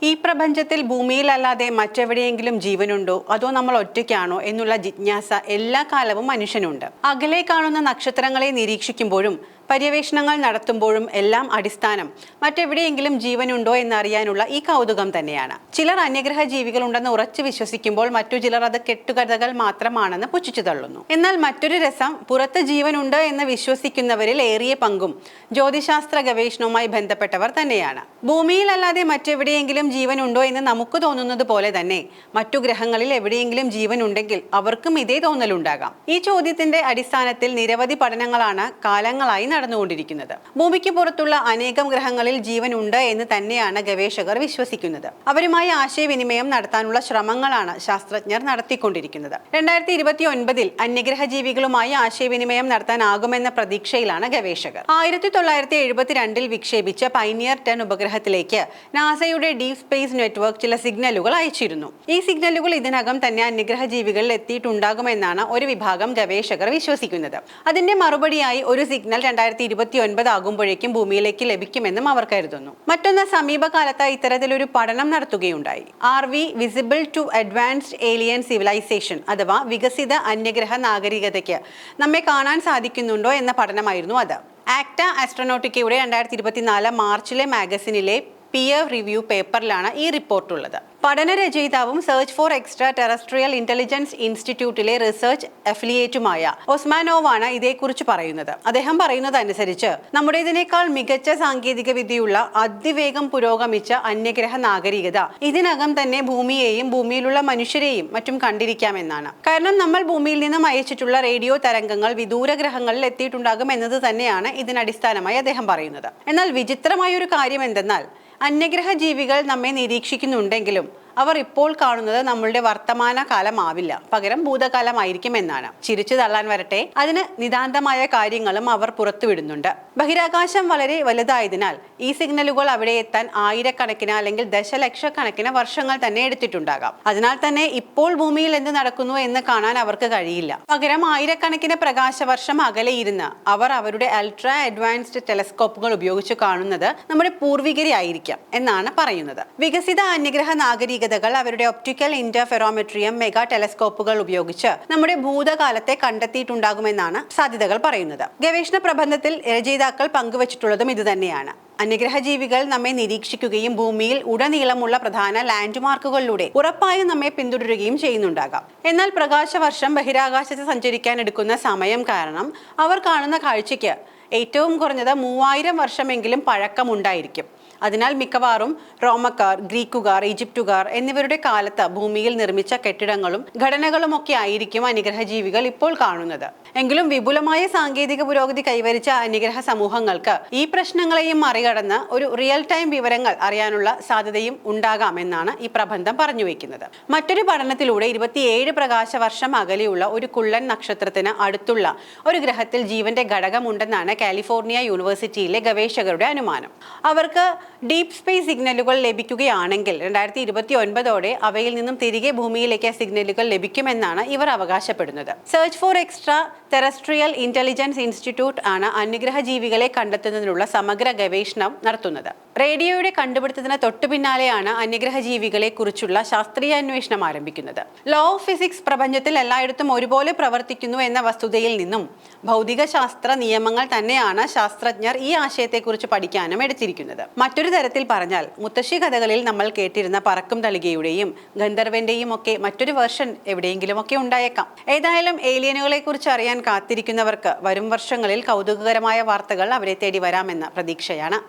ഈ പ്രപഞ്ചത്തിൽ ഭൂമിയിലല്ലാതെ മറ്റെവിടെയെങ്കിലും ജീവനുണ്ടോ അതോ നമ്മൾ ഒറ്റയ്ക്കാണോ എന്നുള്ള ജിജ്ഞാസ എല്ലാ കാലവും മനുഷ്യനുണ്ട്. അകലെ കാണുന്ന നക്ഷത്രങ്ങളെ നിരീക്ഷിക്കുമ്പോഴും പര്യവേഷണങ്ങൾ നടത്തുമ്പോഴും എല്ലാം അടിസ്ഥാനം മറ്റെവിടെയെങ്കിലും ജീവനുണ്ടോ എന്നറിയാനുള്ള ഈ കൗതുകം തന്നെയാണ്. ചിലർ അന്യഗ്രഹ ജീവികളുണ്ടെന്ന് ഉറച്ചു വിശ്വസിക്കുമ്പോൾ മറ്റു ചിലർ അത് കെട്ടുകഥകൾ മാത്രമാണെന്ന് പുച്ഛിച്ചു തള്ളുന്നു. എന്നാൽ മറ്റൊരു രസം, പുറത്ത് ജീവനുണ്ട് എന്ന് വിശ്വസിക്കുന്നവരിൽ ഏറിയ പങ്കും ജ്യോതിശാസ്ത്ര ഗവേഷണവുമായി ബന്ധപ്പെട്ടവർ തന്നെയാണ്. ഭൂമിയിലല്ലാതെ മറ്റെവിടെയെങ്കിലും ജീവനുണ്ടോ എന്ന് നമുക്ക് തോന്നുന്നത് പോലെ തന്നെ മറ്റു ഗ്രഹങ്ങളിൽ എവിടെയെങ്കിലും ജീവൻ ഉണ്ടെങ്കിൽ അവർക്കും ഇതേ തോന്നലുണ്ടാകാം. ഈ ചോദ്യത്തിന്റെ അടിസ്ഥാനത്തിൽ നിരവധി പഠനങ്ങളാണ് കാലങ്ങളായി നടന്നുകൊണ്ടിരിക്കുന്നത്. ഭൂമിക്ക് പുറത്തുള്ള അനേകം ഗ്രഹങ്ങളിൽ ജീവൻ ഉണ്ട് എന്ന് തന്നെയാണ് ഗവേഷകർ വിശ്വസിക്കുന്നത്. അവരുമായി ആശയവിനിമയം നടത്താനുള്ള ശ്രമങ്ങളാണ് ശാസ്ത്രജ്ഞർ നടത്തിക്കൊണ്ടിരിക്കുന്നത്. 2029 അന്യഗ്രഹ ജീവികളുമായി ആശയവിനിമയം നടത്താനാകുമെന്ന പ്രതീക്ഷയിലാണ് ഗവേഷകർ. 1972 വിക്ഷേപിച്ച പൈനിയർ 10 ഉപഗ്രഹത്തിലേക്ക് നാസയുടെ ഡീപ് സ്പേസ് നെറ്റ്വർക്ക് ചില സിഗ്നലുകൾ അയച്ചിരുന്നു. ഈ സിഗ്നലുകൾ ഇതിനകം തന്നെ അന്യഗ്രഹ ജീവികളിൽ എത്തിയിട്ടുണ്ടാകുമെന്നാണ് ഒരു വിഭാഗം ഗവേഷകർ വിശ്വസിക്കുന്നത്. അതിന്റെ മറുപടിയായി ഒരു സിഗ്നൽ 2029 ആകുമ്പോഴേക്കും ഭൂമിയിലേക്ക് ലഭിക്കുമെന്നും അവർ കരുതുന്നു. മറ്റൊന്ന്, സമീപകാലത്ത് ഇത്തരത്തിലൊരു പഠനം നടത്തുകയുണ്ടായി. RV visible to advanced alien civilisation അഥവാ വികസിത അന്യഗ്രഹ നാഗരികതയ്ക്ക് നമ്മെ കാണാൻ സാധിക്കുന്നുണ്ടോ എന്ന പഠനമായിരുന്നു അത്. ആക്ട ആസ്ട്രോനോട്ടിക്കയുടെ 2024 മാർച്ചിലെ മാഗസിനിലെ പിയർ റിവ്യൂ പേപ്പറിലാണ് ഈ റിപ്പോർട്ടുള്ളത്. പഠന രചയിതാവും search for extraterrestrial intelligence ഇൻസ്റ്റിറ്റ്യൂട്ടിലെ റിസർച്ച് അഫിലിയേറ്റുമായ ഒസ്മാനോവാണ് ഇതേക്കുറിച്ച് പറയുന്നത്. അദ്ദേഹം പറയുന്നത് അനുസരിച്ച് നമ്മുടേതിനേക്കാൾ മികച്ച സാങ്കേതിക വിദ്യയുള്ള അതിവേഗം പുരോഗമിച്ച അന്യഗ്രഹ നാഗരികത ഇതിനകം തന്നെ ഭൂമിയെയും ഭൂമിയിലുള്ള മനുഷ്യരെയും മറ്റും കണ്ടിരിക്കാമെന്നാണ്. കാരണം നമ്മൾ ഭൂമിയിൽ നിന്നും അയച്ചിട്ടുള്ള റേഡിയോ തരംഗങ്ങൾ വിദൂര ഗ്രഹങ്ങളിൽ എത്തിയിട്ടുണ്ടാകും എന്നത് തന്നെയാണ് ഇതിനടിസ്ഥാനമായി അദ്ദേഹം പറയുന്നത്. എന്നാൽ വിചിത്രമായ ഒരു കാര്യം എന്തെന്നാൽ അന്യഗ്രഹ ജീവികൾ നമ്മെ നിരീക്ഷിക്കുന്നുണ്ടെങ്കിലും അവർ ഇപ്പോൾ കാണുന്നത് നമ്മളുടെ വർത്തമാന കാലമാവില്ല, പകരം ഭൂതകാലമായിരിക്കും എന്നാണ്. ചിരിച്ചു തള്ളാൻ വരട്ടെ, അതിന് നിതാന്തമായ കാര്യങ്ങളും അവർ പുറത്തുവിടുന്നുണ്ട്. ബഹിരാകാശം വളരെ വലുതായതിനാൽ ഈ സിഗ്നലുകൾ അവിടെ എത്താൻ ആയിരക്കണക്കിന് അല്ലെങ്കിൽ ദശലക്ഷക്കണക്കിന് വർഷങ്ങൾ തന്നെ എടുത്തിട്ടുണ്ടാകാം. അതിനാൽ തന്നെ ഇപ്പോൾ ഭൂമിയിൽ എന്ത് നടക്കുന്നു എന്ന് കാണാൻ അവർക്ക് കഴിയില്ല. പകരം ആയിരക്കണക്കിന് പ്രകാശവർഷം അകലെ ഇരുന്ന് അവർ അവരുടെ അൾട്രാ അഡ്വാൻസ്ഡ് ടെലസ്കോപ്പുകൾ ഉപയോഗിച്ച് കാണുന്നത് നമ്മുടെ പൂർവികരെ ആയിരിക്കാം എന്നാണ് പറയുന്നത്. വികസിത അന്യഗ്രഹ നാഗരിക അവരുടെ ഒപ്റ്റിക്കൽ ഇന്റർഫെറോമെട്രിയം മെഗാ ടെലസ്കോപ്പുകൾ ഉപയോഗിച്ച് നമ്മുടെ ഭൂതകാലത്തെ കണ്ടെത്തിയിട്ടുണ്ടാകുമെന്നാണ് സാധ്യതകൾ പറയുന്നത്. ഗവേഷണ പ്രബന്ധത്തിൽ രചയിതാക്കൾ പങ്കുവച്ചിട്ടുള്ളതും ഇതുതന്നെയാണ്. അന്യഗ്രഹ ജീവികൾ നമ്മെ നിരീക്ഷിക്കുകയും ഭൂമിയിൽ ഉടനീളമുള്ള പ്രധാന ലാൻഡ്മാർക്കുകളിലൂടെ ഉറപ്പായും നമ്മെ പിന്തുടരുകയും ചെയ്യുന്നുണ്ടാകാം. എന്നാൽ പ്രകാശവർഷം ബഹിരാകാശത്ത് സഞ്ചരിക്കാൻ എടുക്കുന്ന സമയം കാരണം അവർ കാണുന്ന കാഴ്ചയ്ക്ക് ഏറ്റവും കുറഞ്ഞത് 3000 വർഷമെങ്കിലും പഴക്കമുണ്ടായിരിക്കും. അതിനാൽ മിക്കവാറും റോമക്കാർ, ഗ്രീക്കുകാർ, ഈജിപ്തുകാർ എന്നിവരുടെ കാലത്ത് ഭൂമിയിൽ നിർമ്മിച്ച കെട്ടിടങ്ങളും ഘടനകളും ഒക്കെ ആയിരിക്കും അന്യഗ്രഹ ജീവികൾ ഇപ്പോൾ കാണുന്നത്. എങ്കിലും വിപുലമായ സാങ്കേതിക പുരോഗതി കൈവരിച്ച അന്യഗ്രഹ സമൂഹങ്ങൾക്ക് ഈ പ്രശ്നങ്ങളെയും മറികടന്ന് ഒരു റിയൽ ടൈം വിവരങ്ങൾ അറിയാനുള്ള സാധ്യതയും ഉണ്ടാകാം എന്നാണ് ഈ പ്രബന്ധം പറഞ്ഞു വയ്ക്കുന്നത്. മറ്റൊരു പഠനത്തിലൂടെ 27 പ്രകാശവർഷം അകലെയുള്ള ഒരു കുള്ളൻ നക്ഷത്രത്തിന് അടുത്തുള്ള ഒരു ഗ്രഹത്തിൽ ജീവന്റെ ഘടകമുണ്ടെന്നാണ് കാലിഫോർണിയ യൂണിവേഴ്സിറ്റിയിലെ ഗവേഷകരുടെ അനുമാനം. അവർക്ക് ഡീപ് സ്പേസ് സിഗ്നലുകൾ ലഭിക്കുകയാണെങ്കിൽ 2029 അവയിൽ നിന്നും തിരികെ ഭൂമിയിലേക്ക് സിഗ്നലുകൾ ലഭിക്കുമെന്നാണ് ഇവർ അവകാശപ്പെടുന്നത്. Search for extraterrestrial intelligence institute ആണ് അന്യഗ്രഹ ജീവികളെ കണ്ടെത്തുന്നതിനുള്ള സമഗ്ര ഗവേഷണം നടത്തുന്നത്. റേഡിയോയുടെ കണ്ടുപിടുത്തത്തിന് തൊട്ടു പിന്നാലെയാണ് അന്യഗ്രഹ ജീവികളെ കുറിച്ചുള്ള ശാസ്ത്രീയ അന്വേഷണം ആരംഭിക്കുന്നത്. ലോ ഓഫ് ഫിസിക്സ് പ്രപഞ്ചത്തിൽ എല്ലായിടത്തും ഒരുപോലെ പ്രവർത്തിക്കുന്നു എന്ന വസ്തുതയിൽ നിന്നും ഭൗതിക ശാസ്ത്ര നിയമങ്ങൾ തന്നെയാണ് ശാസ്ത്രജ്ഞർ ഈ ആശയത്തെക്കുറിച്ച് പഠിക്കാനും എടുത്തിരിക്കുന്നത്. മറ്റൊരു തരത്തിൽ പറഞ്ഞാൽ മുത്തശ്ശി കഥകളിൽ നമ്മൾ കേട്ടിരുന്ന പറക്കും തളികയുടെയും ഗന്ധർവന്റെയും ഒക്കെ മറ്റൊരു വെർഷൻ എവിടെയെങ്കിലും ഒക്കെ ഉണ്ടായേക്കാം. ഏതായാലും ഏലിയനുകളെ കുറിച്ച് അറിയാൻ കാത്തിരിക്കുന്നവർക്ക് വരും വർഷങ്ങളിൽ കൗതുകകരമായ വാർത്തകൾ അവരെ തേടി വരാമെന്ന പ്രതീക്ഷയാണ്.